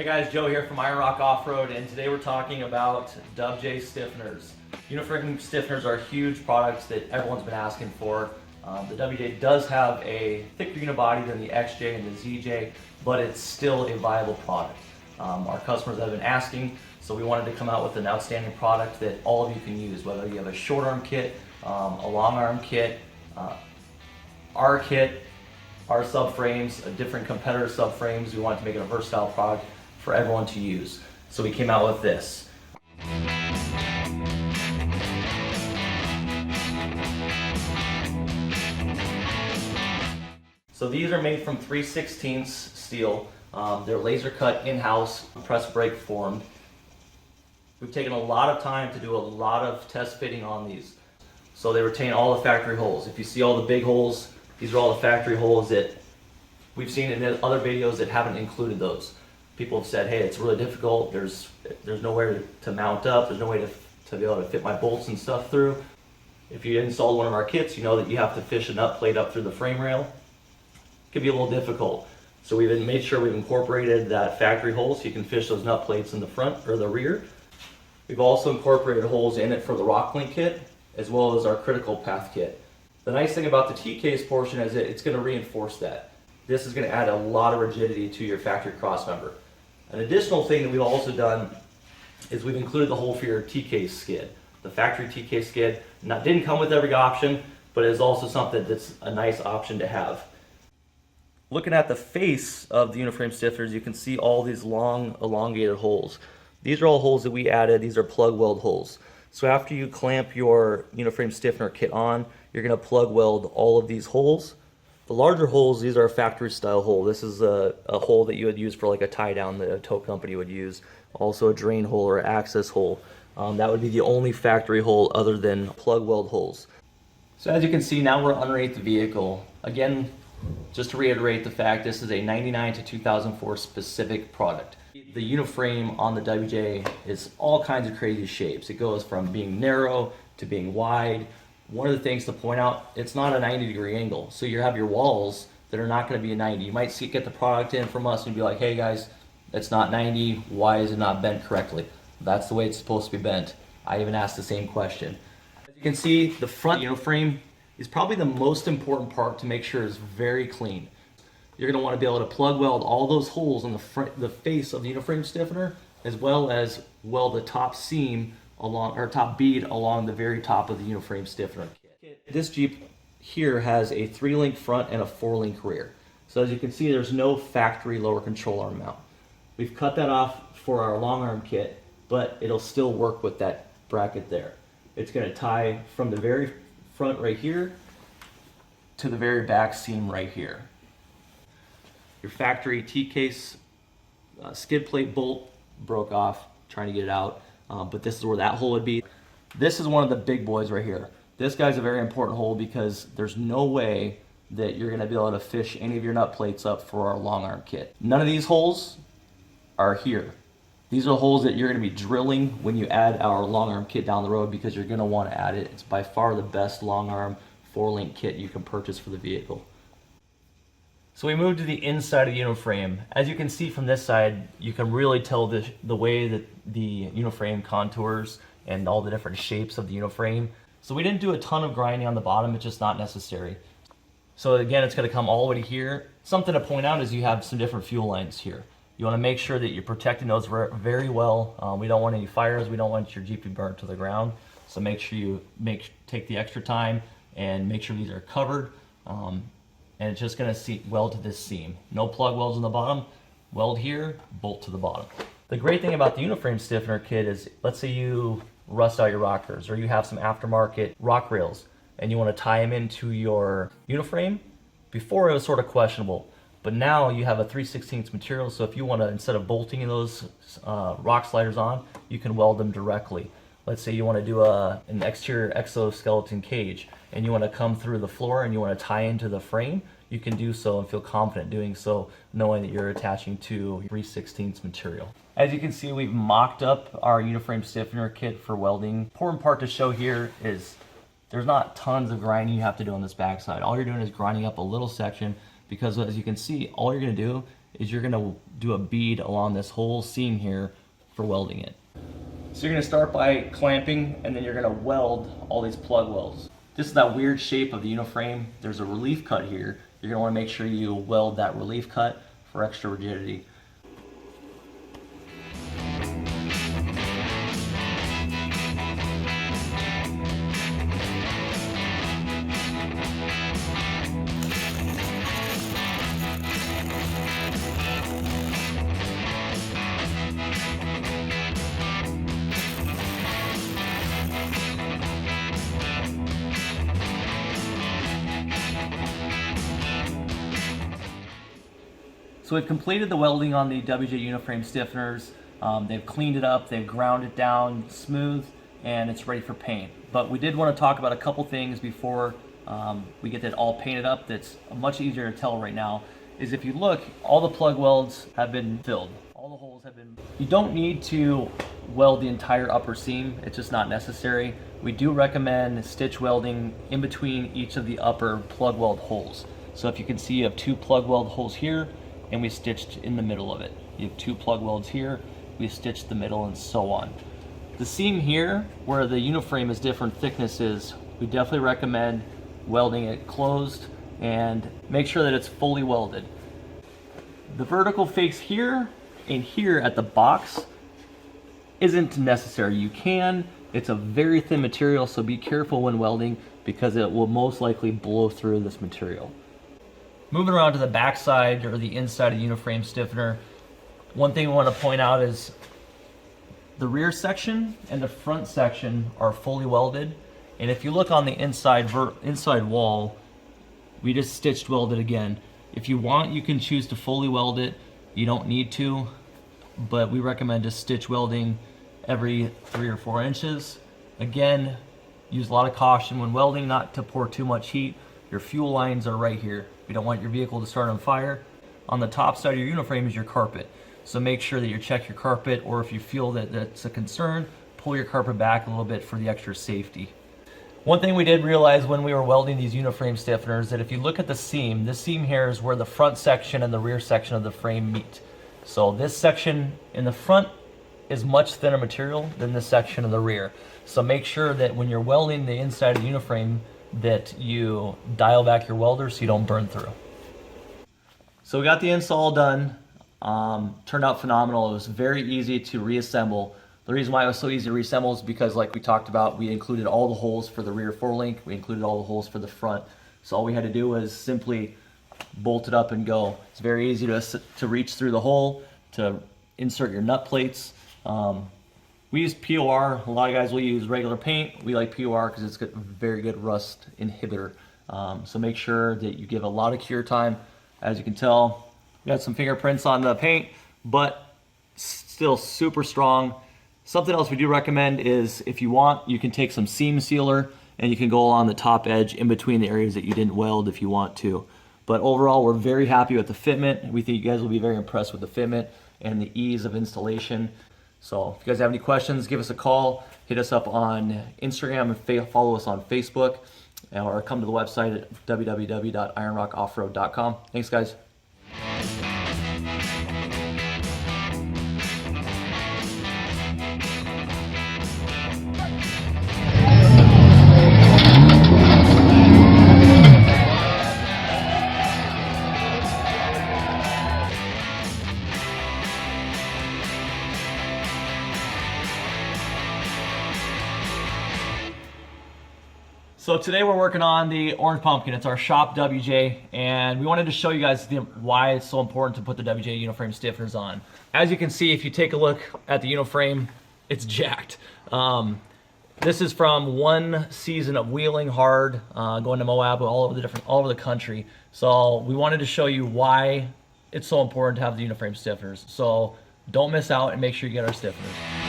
Hey guys, Joe here from Iron Rock Off-Road, and today we're talking about WJ stiffeners. Uniframe stiffeners are huge products that everyone's been asking for. The WJ does have a thicker unibody than the XJ and the ZJ, but it's still a viable product. Our customers have been asking, so we wanted to come out with an outstanding product that all of you can use, whether you have a short arm kit, a long arm kit, our kit, our subframes, different competitor subframes. We wanted to make it a versatile product for everyone to use. So we came out with this. So these are made from 3/16 steel. They're laser cut in-house, press brake formed. We've taken a lot of time to do a lot of test fitting on these. So they retain all the factory holes. If you see all the big holes, these are all the factory holes that we've seen in other videos that haven't included those. People have said, hey, it's really difficult, there's nowhere to mount up, there's no way to be able to fit my bolts and stuff through. If you install one of our kits, you know that you have to fish a nut plate up through the frame rail. It can be a little difficult. So we've made sure we've incorporated that factory hole so you can fish those nut plates in the front or the rear. We've also incorporated holes in it for the Rocklink kit, as well as our critical path kit. The nice thing about the T-case portion is that it's going to reinforce that. This is going to add a lot of rigidity to your factory crossmember. An additional thing that we've also done is we've included the hole for your T-case skid. The factory T-case skid didn't come with every option, but is also something that's a nice option to have. Looking at the face of the Uniframe stiffeners, you can see all these long elongated holes. These are all holes that we added. These are plug weld holes. So after you clamp your Uniframe stiffener kit on, you're going to plug weld all of these holes. The larger holes, these are a factory style hole. This is a hole that you would use for like a tie down that a tow company would use. Also a drain hole or access hole. That would be the only factory hole other than plug weld holes. So as you can see, now we're underneath the vehicle. Again, just to reiterate the fact, this is a 99 to 2004 specific product. The Uniframe on the WJ is all kinds of crazy shapes. It goes from being narrow to being wide. One of the things to point out, it's not a 90-degree angle. So you have your walls that are not going to be a 90. You might get the product in from us and be like, hey guys, it's not 90. Why is it not bent correctly? That's the way it's supposed to be bent. I even asked the same question. As you can see, the front Uniframe is probably the most important part to make sure it's very clean. You're going to want to be able to plug weld all those holes on the face of the Uniframe stiffener, as well as weld the top seam along, or top bead along the very top of the Uniframe stiffener kit. This Jeep here has a 3-link front and a 4-link rear. So as you can see, there's no factory lower control arm mount. We've cut that off for our long arm kit, but it'll still work with that bracket there. It's going to tie from the very front right here to the very back seam right here. Your factory T-case skid plate bolt broke off trying to get it out, but this is where that hole would be. This is one of the big boys right here. This guy's a very important hole because there's no way that you're going to be able to fish any of your nut plates up for our long arm kit. None of these holes are here. These are holes that you're going to be drilling when you add our long arm kit down the road, because you're going to want to add it. It's by far the best long arm 4-link kit you can purchase for the vehicle. So we moved to the inside of the Uniframe. As you can see from this side, you can really tell the way that the Uniframe contours and all the different shapes of the Uniframe. So we didn't do a ton of grinding on the bottom, it's just not necessary. So again, it's going to come all the way to here. Something to point out is you have some different fuel lines here. You want to make sure that you're protecting those very well. We don't want any fires, we don't want your Jeep to burn to the ground. So make sure you take the extra time and make sure these are covered. And it's just going to weld to this seam. No plug welds on the bottom. Weld here, bolt to the bottom. The great thing about the Uniframe stiffener kit is, let's say you rust out your rockers, or you have some aftermarket rock rails and you want to tie them into your Uniframe. Before it was sort of questionable, but now you have a 3/16 material, so if you want to, instead of bolting those rock sliders on, you can weld them directly. Let's say you want to do an exterior exoskeleton cage and you want to come through the floor and you want to tie into the frame, you can do so and feel confident doing so, knowing that you're attaching to 3/16 material. As you can see, we've mocked up our Uniframe stiffener kit for welding. Important part to show here is there's not tons of grinding you have to do on this backside. All you're doing is grinding up a little section, because as you can see, all you're going to do is you're gonna do a bead along this whole seam here for welding it. So you're gonna start by clamping, and then you're gonna weld all these plug welds. This is that weird shape of the Uniframe. There's a relief cut here. You're gonna wanna make sure you weld that relief cut for extra rigidity. So we've completed the welding on the WJ Uniframe stiffeners. They've cleaned it up, they've ground it down smooth, and it's ready for paint. But we did want to talk about a couple things before we get that all painted up that's much easier to tell right now. Is if you look, all the plug welds have been filled. All the holes have been... You don't need to weld the entire upper seam, it's just not necessary. We do recommend stitch welding in between each of the upper plug weld holes. So if you can see, you have 2 plug weld holes here, and we stitched in the middle of it. You have 2 plug welds here, we stitched the middle, and so on. The seam here, where the Uniframe is different thicknesses, we definitely recommend welding it closed and make sure that it's fully welded. The vertical face here and here at the box isn't necessary. You can, it's a very thin material, so be careful when welding because it will most likely blow through this material. Moving around to the back side or the inside of the Uniframe stiffener, one thing we want to point out is the rear section and the front section are fully welded. And if you look on the inside wall, we just stitched welded again. If you want, you can choose to fully weld it. You don't need to, but we recommend just stitch welding every 3 or 4 inches. Again, use a lot of caution when welding, not to pour too much heat. Your fuel lines are right here. We don't want your vehicle to start on fire. On the top side of your Uniframe is your carpet. So make sure that you check your carpet, or if you feel that that's a concern, pull your carpet back a little bit for the extra safety. One thing we did realize when we were welding these Uniframe stiffeners, that if you look at the seam, this seam here is where the front section and the rear section of the frame meet. So this section in the front is much thinner material than this section in the rear. So make sure that when you're welding the inside of the Uniframe that you dial back your welder so you don't burn through. So we got the install done. Turned out phenomenal. It was very easy to reassemble. The reason why it was so easy to reassemble is because, like we talked about, we included all the holes for the rear forelink, we included all the holes for the front. So all we had to do was simply bolt it up and go. It's very easy to reach through the hole, to insert your nut plates. We use POR. A lot of guys will use regular paint. We like POR because it's a very good rust inhibitor. So make sure that you give a lot of cure time. As you can tell, we got some fingerprints on the paint, but still super strong. Something else we do recommend is, if you want, you can take some seam sealer and you can go along the top edge in between the areas that you didn't weld if you want to. But overall, we're very happy with the fitment. We think you guys will be very impressed with the fitment and the ease of installation. So if you guys have any questions, give us a call, hit us up on Instagram and follow us on Facebook, or come to the website at www.ironrockoffroad.com. Thanks, guys. So today we're working on the orange pumpkin. It's our shop WJ, and we wanted to show you guys why it's so important to put the WJ Uniframe stiffeners on. As you can see, if you take a look at the Uniframe, it's jacked. This is from one season of wheeling hard, going to Moab, all over the country. So we wanted to show you why it's so important to have the Uniframe stiffeners. So don't miss out and make sure you get our stiffeners.